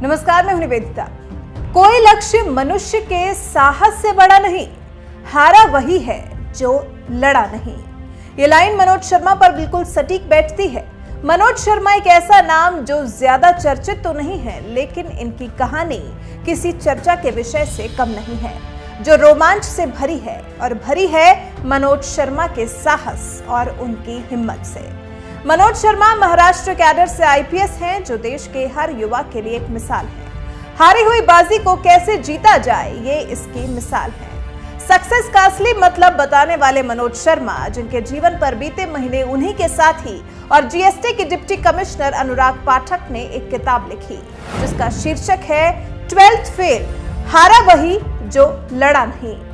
नमस्कार, मैं हूं निवेदिता। कोई लक्ष्य मनुष्य के साहस से बड़ा नहीं, हारा वही है जो लड़ा नहीं। ये लाइन मनोज शर्मा पर बिल्कुल सटीक बैठती है। मनोज शर्मा एक ऐसा नाम जो ज्यादा चर्चित तो नहीं है, लेकिन इनकी कहानी किसी चर्चा के विषय से कम नहीं है, जो रोमांच से भरी है और भरी है मनोज शर्मा के साहस और उनकी हिम्मत से। मनोज शर्मा महाराष्ट्र कैडर से आईपीएस हैं, जो देश के हर युवा के लिए एक मिसाल है। हारी हुई बाजी को कैसे जीता जाए, ये इसकी मिसाल है। सक्सेस का असली मतलब बताने वाले मनोज शर्मा, जिनके जीवन पर बीते महीने उन्हीं के साथी और जीएसटी के डिप्टी कमिश्नर अनुराग पाठक ने एक किताब लिखी, जिसका शीर्षक है 12th फेल, हारा वही जो लड़ा नहीं।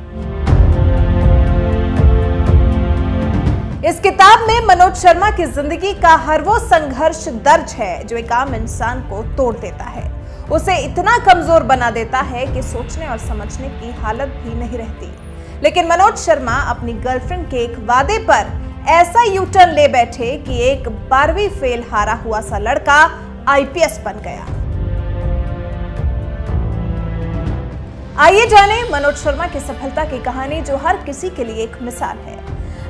इस किताब में मनोज शर्मा की जिंदगी का हर वो संघर्ष दर्ज है जो एक आम इंसान को तोड़ देता है, उसे इतना कमजोर बना देता है कि सोचने और समझने की हालत भी नहीं रहती। लेकिन मनोज शर्मा अपनी गर्लफ्रेंड के एक वादे पर ऐसा यू टर्न ले बैठे कि एक 12वीं फेल हारा हुआ सा लड़का आईपीएस बन गया। आइए जानें मनोज शर्मा की सफलता की कहानी, जो हर किसी के लिए एक मिसाल है।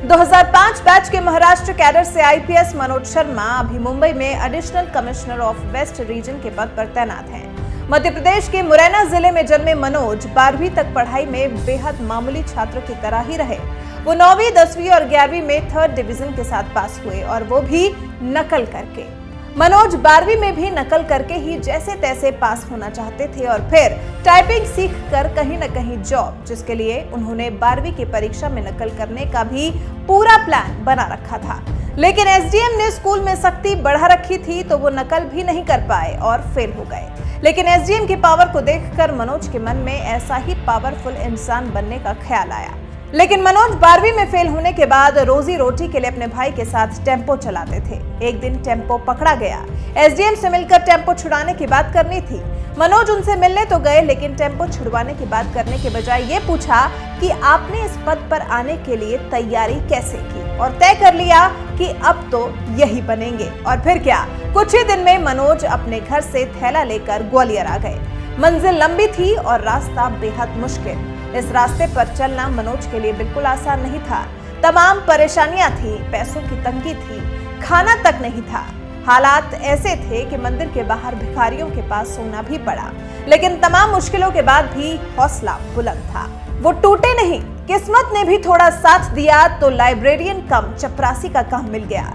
2005 बैच के महाराष्ट्र कैडर से आईपीएस मनोज शर्मा अभी मुंबई में additional commissioner of west region के पद पर तैनात हैं। मध्य प्रदेश के मुरैना जिले में जन्मे मनोज 12वीं तक पढ़ाई में बेहद मामूली छात्र की तरह ही रहे। वो 9वीं, 10वीं और 11वीं में 3rd डिवीजन के साथ पास हुए, और वो भी नकल करके। मनोज 12वीं में भी नकल करके ही जैसे तैसे पास होना चाहते थे, और फिर टाइपिंग सीखकर कहीं न कहीं जॉब, जिसके लिए उन्होंने 12वीं की परीक्षा में नकल करने का भी पूरा प्लान बना रखा था। लेकिन एसडीएम ने स्कूल में सख्ती बढ़ा रखी थी, तो वो नकल भी नहीं कर पाए और फेल हो गए। लेकिन एसडीएम की पावर को देखकर मनोज के मन में ऐसा ही पावरफुल इंसान बनने का ख्याल आया। लेकिन मनोज 12वीं में फेल होने के बाद रोजी रोटी के लिए अपने भाई के साथ टेम्पो चलाते थे। एक दिन टेम्पो पकड़ा गया। एसडीएम से मिलकर टेम्पो छुड़ाने की बात करनी थी। मनोज उनसे मिलने तो गए, लेकिन टेम्पो छुड़वाने की बात करने के बजाय ये पूछा कि आपने इस पद पर आने के लिए तैयारी कैसे की, और तय कर लिया कि अब तो यही बनेंगे। और फिर क्या, कुछ ही दिन में मनोज अपने घर से थैला लेकर ग्वालियर आ गए। मंजिल लंबी थी और रास्ता बेहद मुश्किल। इस रास्ते पर चलना मनोज के लिए बिल्कुल आसान नहीं था। तमाम परेशानियां थी, पैसों की तंगी थी, खाना तक नहीं था। हालात ऐसे थे कि मंदिर के बाहर भिखारियों के पास सोना भी पड़ा। लेकिन तमाम मुश्किलों के बाद भी हौसला बुलंद था। वो टूटे नहीं। किस्मत ने भी थोड़ा साथ दिया तो लाइब्रेरियन कम चपरासी का काम मिल गया।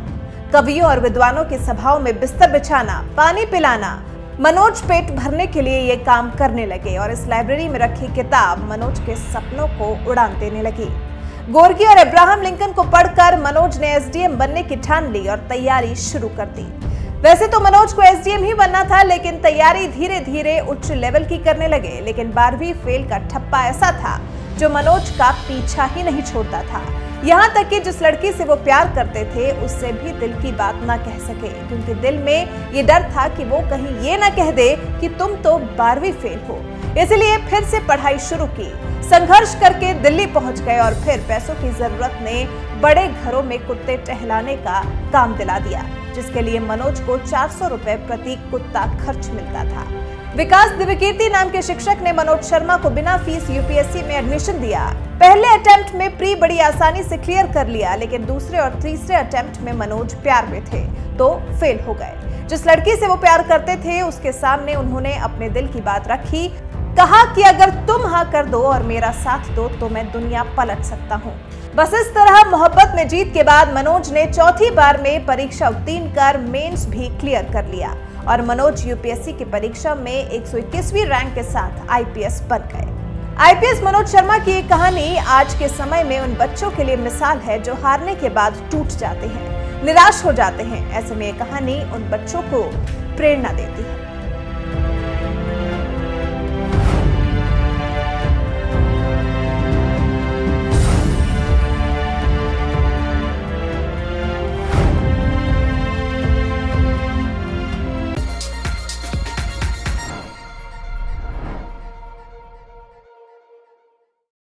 कवियों और विद्वानों की सभाओं में बिस्तर बिछाना, पानी पिलाना, मनोज पेट भरने के लिए ये काम करने लगे, और इस लाइब्रेरी में रखी किताब मनोज के सपनों को उड़ान देने लगी। गोर्की और अब्राहम लिंकन को पढ़कर मनोज ने एसडीएम बनने की ठान ली और तैयारी शुरू कर दी। वैसे तो मनोज को एसडीएम ही बनना था, लेकिन तैयारी धीरे धीरे उच्च लेवल की करने लगे। लेकिन 12वीं फेल का ठप्पा ऐसा था जो मनोज का पीछा ही नहीं छोड़ता था। यहाँ तक कि जिस लड़की से वो प्यार करते थे, उससे भी दिल की बात ना कह सके, क्योंकि दिल में ये डर था कि वो कहीं ये ना कह दे कि तुम तो 12वीं फेल हो। इसलिए फिर से पढ़ाई शुरू की। संघर्ष करके दिल्ली पहुंच गए, और फिर पैसों की जरूरत ने बड़े घरों में कुत्ते टहलाने का काम दिला दिया, जिसके लिए मनोज को 400 रुपए प्रति कुत्ता खर्च मिलता था। विकास दिव्यकीर्ति नाम के शिक्षक ने मनोज शर्मा को बिना फीस यूपीएससी में एडमिशन दिया। पहले अटेम्प्ट में प्री बड़ी आसानी से क्लियर कर लिया, लेकिन दूसरे और तीसरे अटेम्प्ट में मनोज प्यार में थे तो फेल हो गए। जिस लड़की से वो प्यार करते थे, उसके सामने उन्होंने अपने दिल की बात रखी। कहा कि अगर तुम हाँ कर दो और मेरा साथ दो तो मैं दुनिया पलट सकता हूँ। बस इस तरह मोहब्बत में जीत के बाद मनोज ने चौथी बार में परीक्षा उत्तीर्ण कर मेंस भी क्लियर कर लिया, और मनोज यूपीएससी की परीक्षा में 121वीं रैंक के साथ आईपीएस बन गए। आईपीएस मनोज शर्मा की एक कहानी आज के समय में उन बच्चों के लिए मिसाल है जो हारने के बाद टूट जाते हैं, निराश हो जाते हैं। ऐसे में ये कहानी उन बच्चों को प्रेरणा देती है।